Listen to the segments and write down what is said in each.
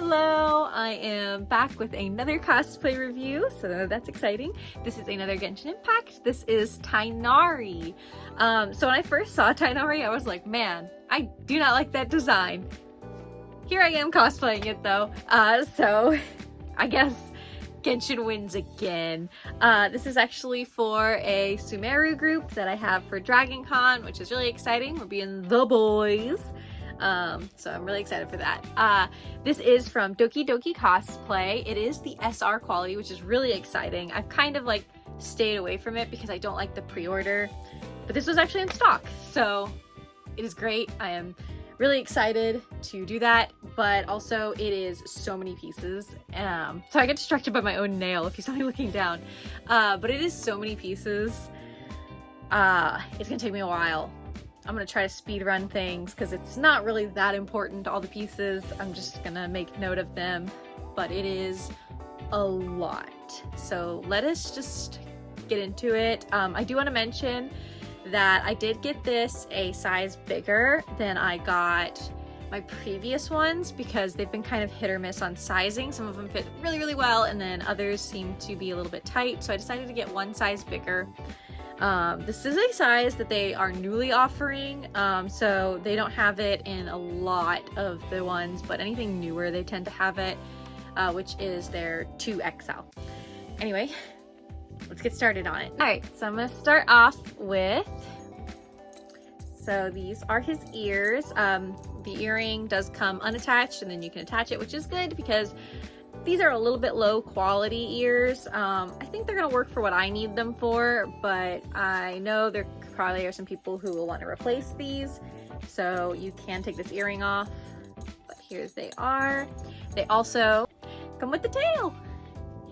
Hello! I am back with another cosplay review, so that's exciting. This is another Genshin Impact. This is Tighnari. So when I first saw Tighnari, I was like, man, I do not like that design. Here I am cosplaying it though. So I guess Genshin wins again. This is actually for a Sumeru group that I have for Dragon Con, which is really exciting. We're being the boys. So I'm really excited for that. This is from Doki Cosplay. It is the SR quality, which is really exciting. I've kind of like stayed away from it because I don't like the pre-order, but this was actually in stock, so it is great. I am really excited to do that, but also it is so many pieces. So I get distracted by my own nail if you saw me looking down. But it is so many pieces. It's gonna take me a while. I'm gonna try to speed run things because it's not really that important, all the pieces. I'm just gonna make note of them, but it is a lot. So let us just get into it. I do want to mention that I did get this a size bigger than I got my previous ones because they've been kind of hit or miss on sizing. Some of them fit really, really well, and then others seem to be a little bit tight. So I decided to get one size bigger. This is a size that they are newly offering, so they don't have it in a lot of the ones, but anything newer they tend to have it, which is their 2XL. Anyway, let's get started on it. Alright, so I'm going to start off with, so these are his ears. The earring does come unattached and then you can attach it, which is good because these are a little bit low quality ears. I think they're gonna work for what I need them for, but I know there probably are some people who will want to replace these. So you can take this earring off, but here they are. They also come with the tail.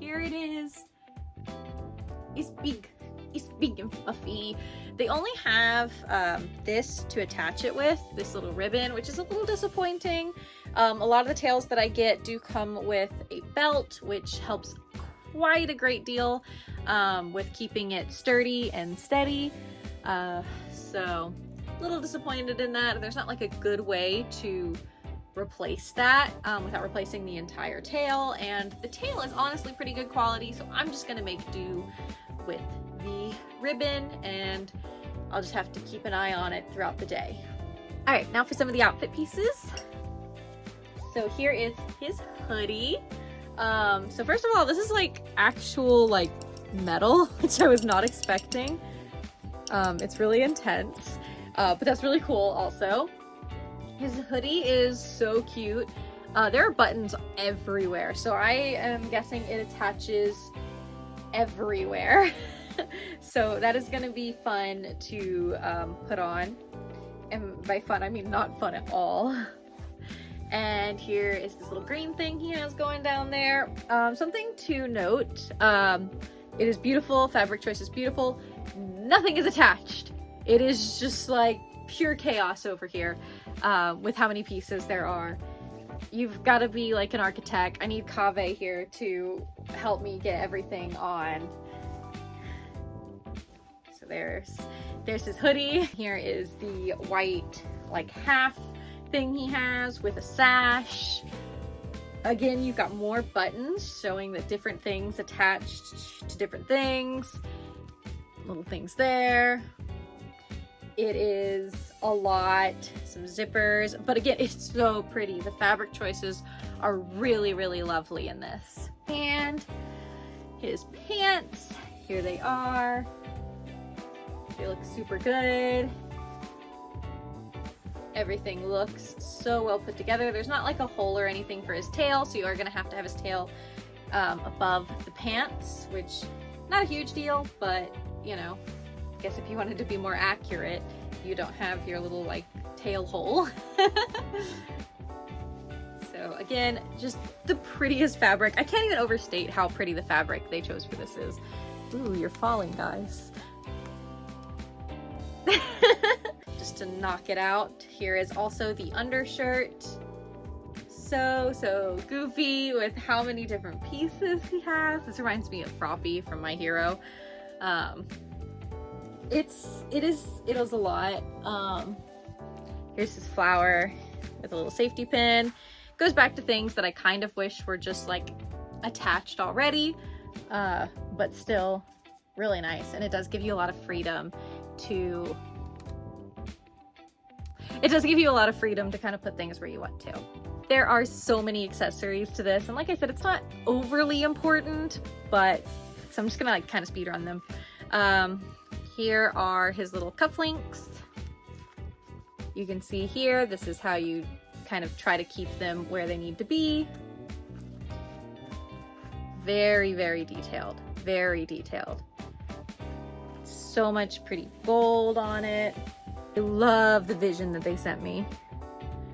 Here it is. It's big and fluffy. They only have this to attach it with, this little ribbon, which is a little disappointing. A lot of the tails that I get do come with a belt, which helps quite a great deal with keeping it sturdy and steady. So a little disappointed in that. There's not like a good way to replace that without replacing the entire tail, and the tail is honestly pretty good quality, so I'm just gonna make do with the ribbon, and I'll just have to keep an eye on it throughout the day. All right, now for some of the outfit pieces. So here is his hoodie. So first of all, this is like actual like metal, which I was not expecting. It's really intense, but that's really cool also. His hoodie is so cute. There are buttons everywhere, so I am guessing it attaches everywhere. So that is gonna be fun to put on, and by fun I mean not fun at all. And here is this little green thing he has going down there. Something to note, it is beautiful, fabric choice is beautiful, nothing is attached. It is just like pure chaos over here with how many pieces there are. You've got to be like an architect. I need Kaveh here to help me get everything on. So there's his hoodie. Here is the white like half thing he has with a sash. Again, you've got more buttons showing that different things attached to different things. Little things there. It is a lot, some zippers, but again, it's so pretty. The fabric choices are really, really lovely in this. And his pants, here they are. They look super good. Everything looks so well put together. There's not like a hole or anything for his tail, so you are gonna have to have his tail above the pants, which not a huge deal, but you know, I guess if you wanted to be more accurate, you don't have your little like tail hole. So again, just the prettiest fabric. I can't even overstate how pretty the fabric they chose for this is. Ooh, you're falling, guys. Just to knock it out, here is also the undershirt. So goofy with how many different pieces he has. This reminds me of Froppy from My Hero. It is a lot. Here's his flower with a little safety pin. goes back to things that I kind of wish were just like attached already, but still really nice. And it does give you a lot of freedom to kind of put things where you want to. There are so many accessories to this, and like I said, it's not overly important, but so I'm just gonna like kind of speed run them. Here are his little cufflinks. You can see here, this is how you kind of try to keep them where they need to be. Very, very detailed, very detailed. So much pretty gold on it. I love the vision that they sent me.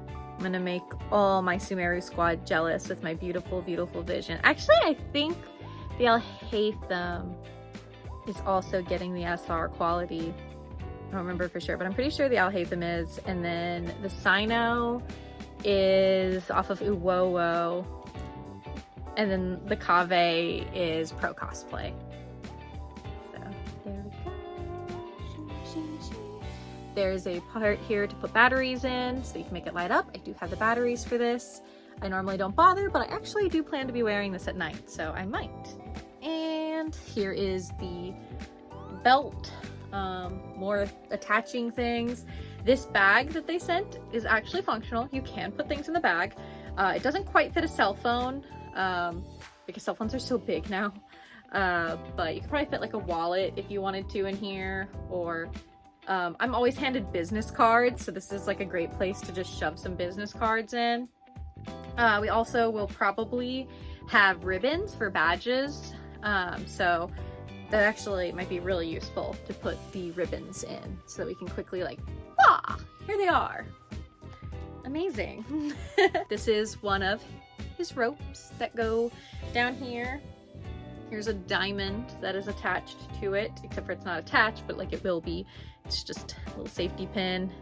I'm gonna make all my Sumeru squad jealous with my beautiful, beautiful vision. Actually, I think the Alhaitham is also getting the SR quality. I don't remember for sure, but I'm pretty sure the Alhaitham is. And then the Sino is off of Uwowo. And then the Kave is Pro Cosplay. So there we go. There's a part here to put batteries in so you can make it light up. I do have the batteries for this. I normally don't bother, but I actually do plan to be wearing this at night, so I might. And here is the belt, more attaching things. This bag that they sent is actually functional. You can put things in the bag. It doesn't quite fit a cell phone, because cell phones are so big now, but you could probably fit like a wallet if you wanted to in here, or I'm always handed business cards, so this is like a great place to just shove some business cards in. We also will probably have ribbons for badges, so that actually might be really useful to put the ribbons in so that we can quickly like, ah, here they are. Amazing. This is one of his ropes that go down here. Here's a diamond that is attached to it, except for it's not attached, but like it will be. It's just a little safety pin.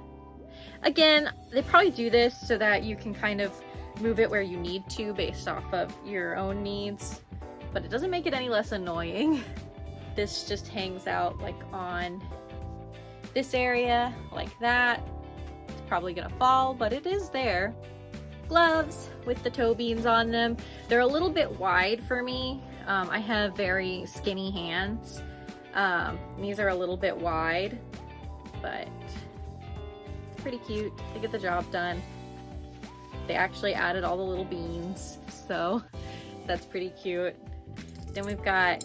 Again, they probably do this so that you can kind of move it where you need to based off of your own needs, but it doesn't make it any less annoying. This just hangs out like on this area like that. It's probably gonna fall, but it is there. Gloves with the toe beans on them. They're a little bit wide for me. I have very skinny hands. These are a little bit wide, but pretty cute. They get the job done. They actually added all the little beans, so that's pretty cute. Then we've got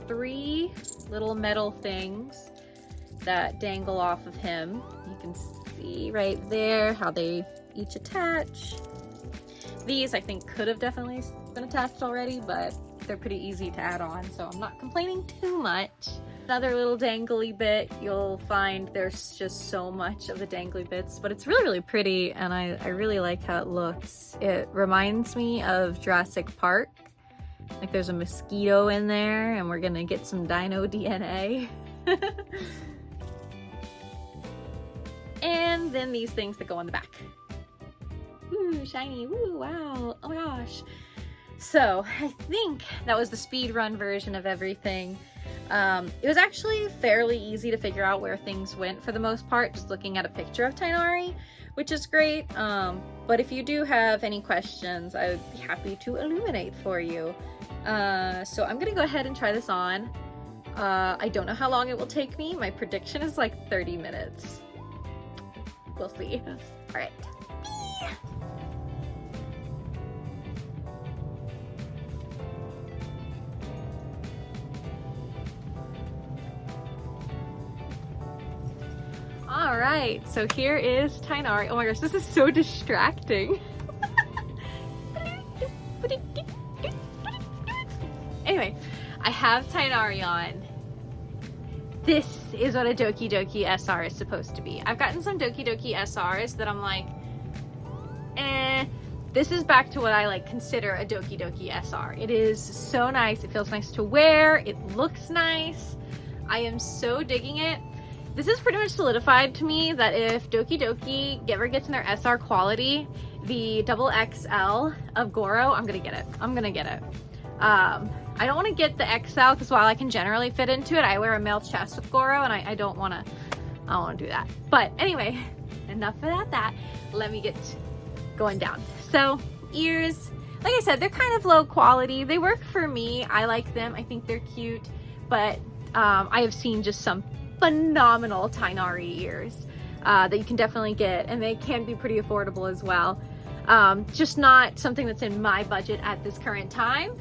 3 little metal things that dangle off of him. You can see right there how they each attach. These I think could have definitely been attached already, but they're pretty easy to add on, so I'm not complaining too much. Another little dangly bit, you'll find there's just so much of the dangly bits, but it's really, really pretty, and I really like how it looks. It reminds me of Jurassic Park. Like there's a mosquito in there, and we're gonna get some dino DNA. And then these things that go on the back. Ooh, shiny, ooh, wow, oh my gosh. So I think that was the speed run version of everything. It was actually fairly easy to figure out where things went for the most part, just looking at a picture of Tighnari, which is great. But if you do have any questions, I would be happy to illuminate for you. So I'm gonna go ahead and try this on. I don't know how long it will take me. My prediction is like 30 minutes. We'll see. All right. All right, so here is Tighnari. Oh my gosh, this is so distracting. Anyway, I have Tighnari on. This is what a Doki Doki SR is supposed to be. I've gotten some Doki Doki SRs that I'm like, eh. This is back to what I like consider a Doki Doki SR. It is so nice. It feels nice to wear. It looks nice. I am so digging it. This is pretty much solidified to me that if Doki Doki ever gets in their SR quality, the double XL of Goro, I'm gonna get it. I'm gonna get it. I don't want to get the XL because while I can generally fit into it, I wear a male chest with Goro, and I don't want to do that. But anyway, enough about that. Let me get going down. So ears, like I said, they're kind of low quality. They work for me. I like them. I think they're cute, but I have seen just some phenomenal Tighnari ears that you can definitely get, and they can be pretty affordable as well. Just not something that's in my budget at this current time.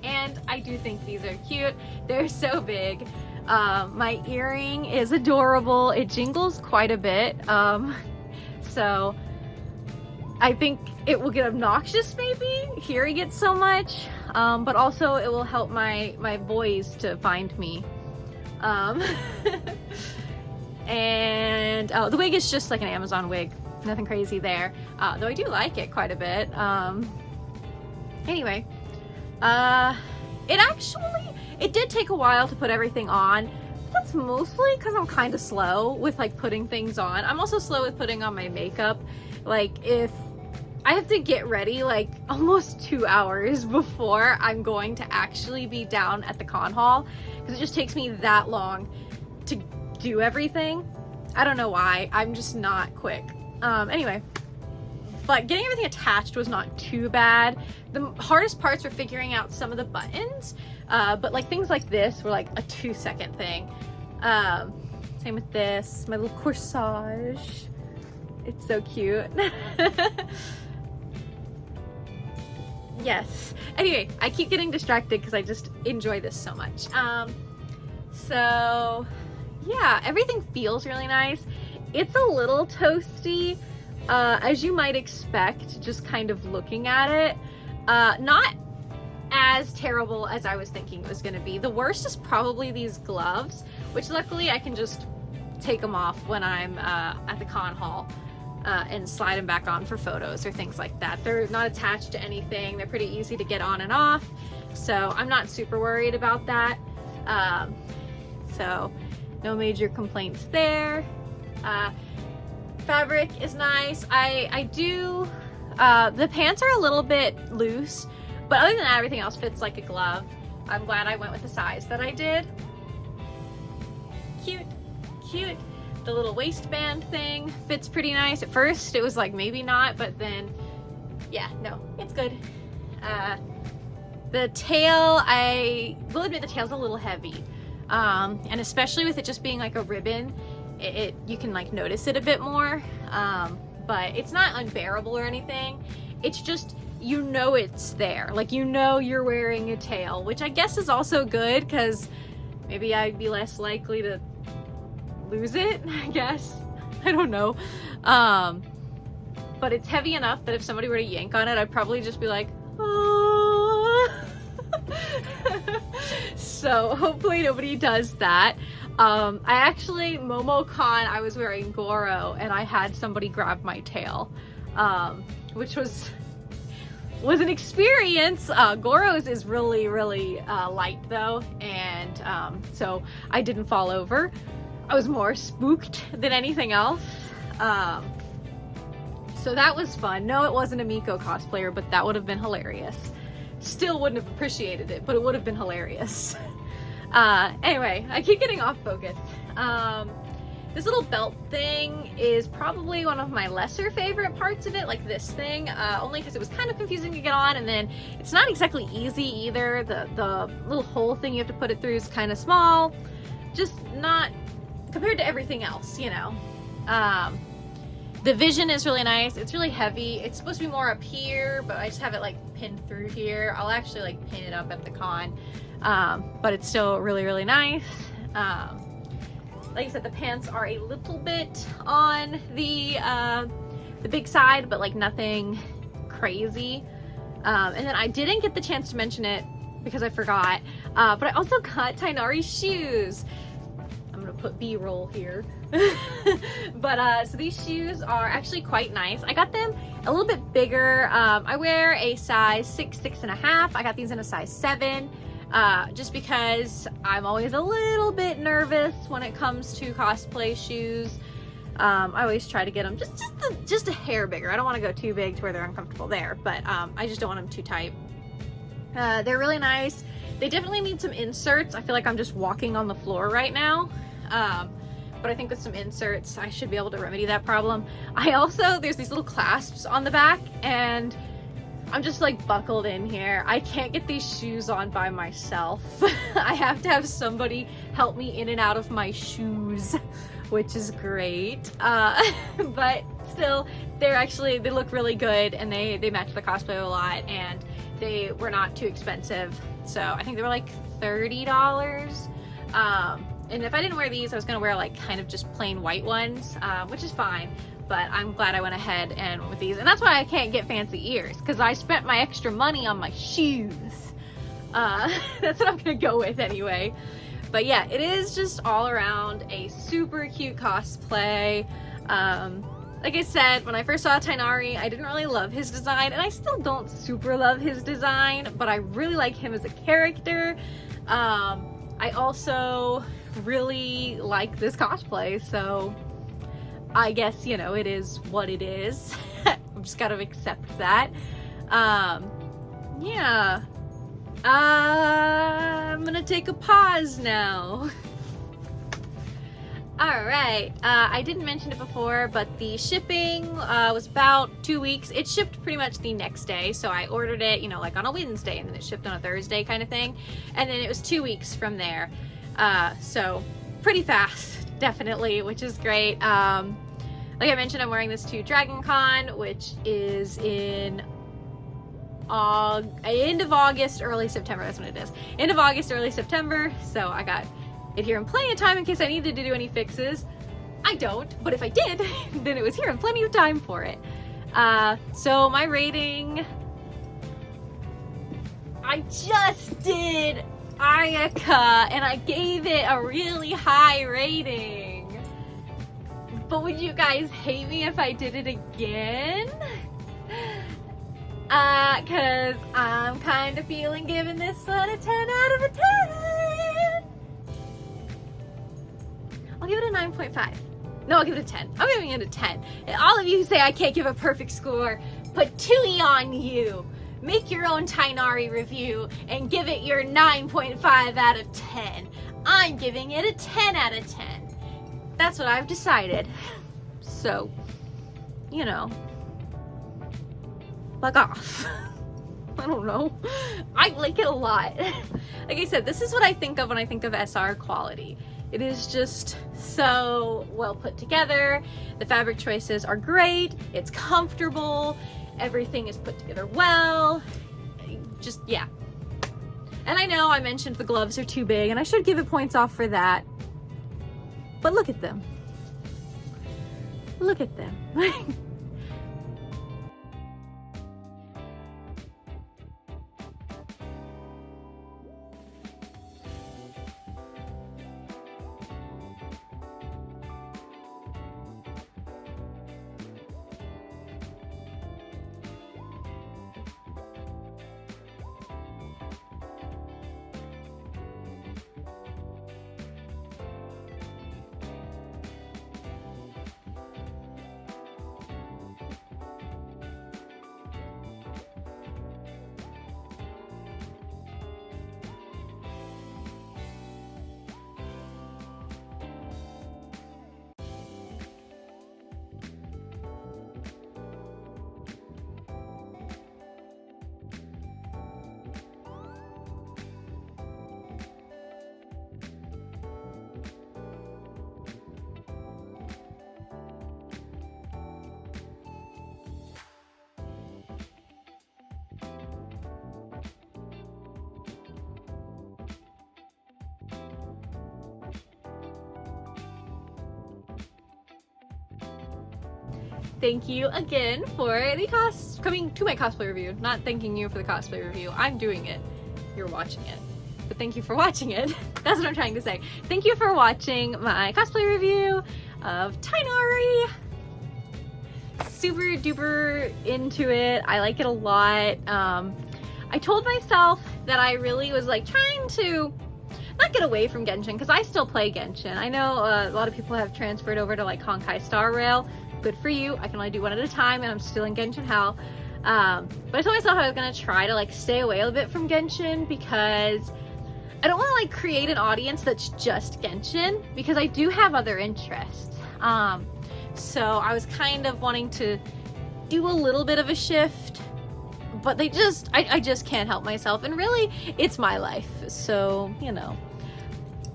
And I do think these are cute. They're so big. My earring is adorable. It jingles quite a bit. So I think it will get obnoxious maybe hearing it so much. But also it will help my boys to find me. And the wig is just like an Amazon wig. Nothing crazy there. Though I do like it quite a bit. Anyway. It did take a while to put everything on. That's mostly because I'm kind of slow with like putting things on. I'm also slow with putting on my makeup. Like if I have to get ready like almost 2 hours before I'm going to actually be down at the con hall, because it just takes me that long to do everything. I don't know why. I'm just not quick. Anyway. But getting everything attached was not too bad. The hardest parts were figuring out some of the buttons, but like things like this were like a 2-second thing. Same with this, my little corsage. It's so cute. Yes. Anyway, I keep getting distracted because I just enjoy this so much. So yeah, everything feels really nice. It's a little toasty. As you might expect, just kind of looking at it. Not as terrible as I was thinking it was going to be. The worst is probably these gloves, which luckily I can just take them off when I'm at the con hall and slide them back on for photos or things like that. They're not attached to anything. They're pretty easy to get on and off, so I'm not super worried about that. So no major complaints there. Fabric is nice. I do, the pants are a little bit loose, but other than that, everything else fits like a glove. I'm glad I went with the size that I did. Cute, cute. The little waistband thing fits pretty nice. At first, it was like maybe not, but then, yeah, no, it's good. The tail, I will admit the tail's a little heavy. And especially with it just being like a ribbon, you can like notice it a bit more, but it's not unbearable or anything. It's just, you know, it's there. Like, you know, you're wearing a tail, which I guess is also good because maybe I'd be less likely to lose it, I guess. I don't know. But it's heavy enough that if somebody were to yank on it, I'd probably just be like, oh. So hopefully nobody does that. I actually, MomoCon, I was wearing Goro and I had somebody grab my tail, which was an experience. Goro's is really, really light though, and so I didn't fall over. I was more spooked than anything else. So that was fun. No, it wasn't a Miko cosplayer, but that would have been hilarious. Still wouldn't have appreciated it, but it would have been hilarious. Anyway, I keep getting off focus. This little belt thing is probably one of my lesser favorite parts of it, like this thing, only because it was kind of confusing to get on, and then it's not exactly easy either. The little hole thing you have to put it through is kind of small, just not compared to everything else, you know. The vision is really nice. It's really heavy. It's supposed to be more up here, but I just have it like pinned through here. I'll actually like pin it up at the con, but it's still really, really nice. Like I said, the pants are a little bit on the big side, but like nothing crazy. And then I didn't get the chance to mention it because I forgot, but I also got Tighnari shoes. I'm gonna put B-roll here. But so these shoes are actually quite nice. I got them a little bit bigger. I wear a size 6, 6.5. I got these in a size 7. Just because I'm always a little bit nervous when it comes to cosplay shoes. I always try to get them just a hair bigger. I don't want to go too big to where they're uncomfortable there, but I just don't want them too tight. They're really nice. They definitely need some inserts. I feel like I'm just walking on the floor right now. But I think with some inserts, I should be able to remedy that problem. There's these little clasps on the back, and I'm just like buckled in here. I can't get these shoes on by myself. I have to have somebody help me in and out of my shoes, which is great. But still, they look really good, and they match the cosplay a lot, and they were not too expensive. So I think they were like $30. And if I didn't wear these, I was gonna wear like kind of just plain white ones, which is fine. But I'm glad I went ahead and went with these. And that's why I can't get fancy ears, because I spent my extra money on my shoes. That's what I'm gonna go with anyway. But yeah, it is just all around a super cute cosplay. Like I said, when I first saw Tighnari, I didn't really love his design, and I still don't super love his design, but I really like him as a character. I also really like this cosplay, so I guess, you know, it is what it is. I'm just gotta accept that. Yeah. I'm gonna take a pause now. Alright, I didn't mention it before, but the shipping was about 2 weeks. It shipped pretty much the next day, so I ordered it, you know, like on a Wednesday, and then it shipped on a Thursday kind of thing. And then it was 2 weeks from there. So pretty fast, definitely, which is great. Like I mentioned, I'm wearing this to Dragon Con, which is in end of August, early September. That's when it is. End of August, early September. So I got it here in plenty of time in case I needed to do any fixes. I don't, but if I did, then it was here in plenty of time for it. So my rating, I just did Ayaka, and I gave it a really high rating. But would you guys hate me if I did it again? Cause I'm kind of feeling giving this one a 10 out of a 10. I'll give it a 9.5. No, I'll give it a 10. I'm giving it a 10. And all of you who say I can't give a perfect score, patooey on you. Make your own Tighnari review and give it your 9.5 out of 10. I'm giving it a 10 out of 10. That's what I've decided. So, you know, fuck off. I don't know. I like it a lot. Like I said, this is what I think of when I think of SR quality. It is just so well put together. The fabric choices are great. It's comfortable. Everything is put together well. Just, yeah. And I know I mentioned the gloves are too big, and I should give it points off for that. But look at them. Look at them. Thank you again for the coming to my cosplay review. Not thanking you for the cosplay review. I'm doing it. You're watching it. But thank you for watching it. That's what I'm trying to say. Thank you for watching my cosplay review of Tighnari. Super duper into it. I like it a lot. I told myself that I really was like trying to not get away from Genshin, because I still play Genshin. I know a lot of people have transferred over to like Honkai Star Rail. Good for you. I can only do one at a time, and I'm still in Genshin Hell. But I told myself I was gonna try to like stay away a little bit from Genshin, because I don't want to like create an audience that's just Genshin, because I do have other interests. So I was kind of wanting to do a little bit of a shift, but I just can't help myself, and really, it's my life, so, you know,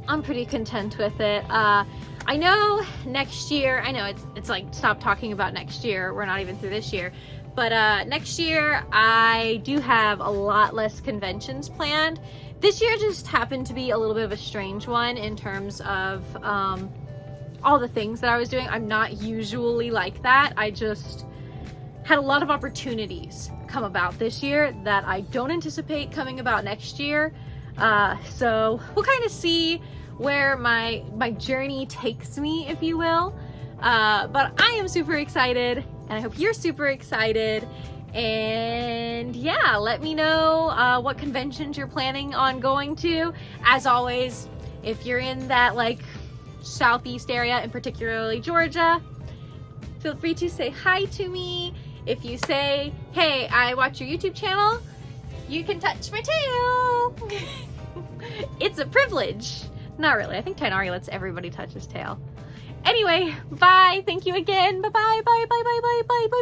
I'm pretty content with it. I know next year, I know it's like, stop talking about next year, we're not even through this year, but next year I do have a lot less conventions planned. This year just happened to be a little bit of a strange one in terms of all the things that I was doing. I'm not usually like that. I just had a lot of opportunities come about this year that I don't anticipate coming about next year. So we'll kind of see where my journey takes me, if you will. But I am super excited, and I hope you're super excited. And yeah, let me know what conventions you're planning on going to. As always, if you're in that like southeast area, and particularly Georgia, feel free to say hi to me. If you say, hey, I watch your YouTube channel, you can touch my tail. It's a privilege. Not really. I think Tighnari lets everybody touch his tail. Anyway, bye. Thank you again. Bye-bye. Bye, bye, bye, bye, bye, bye.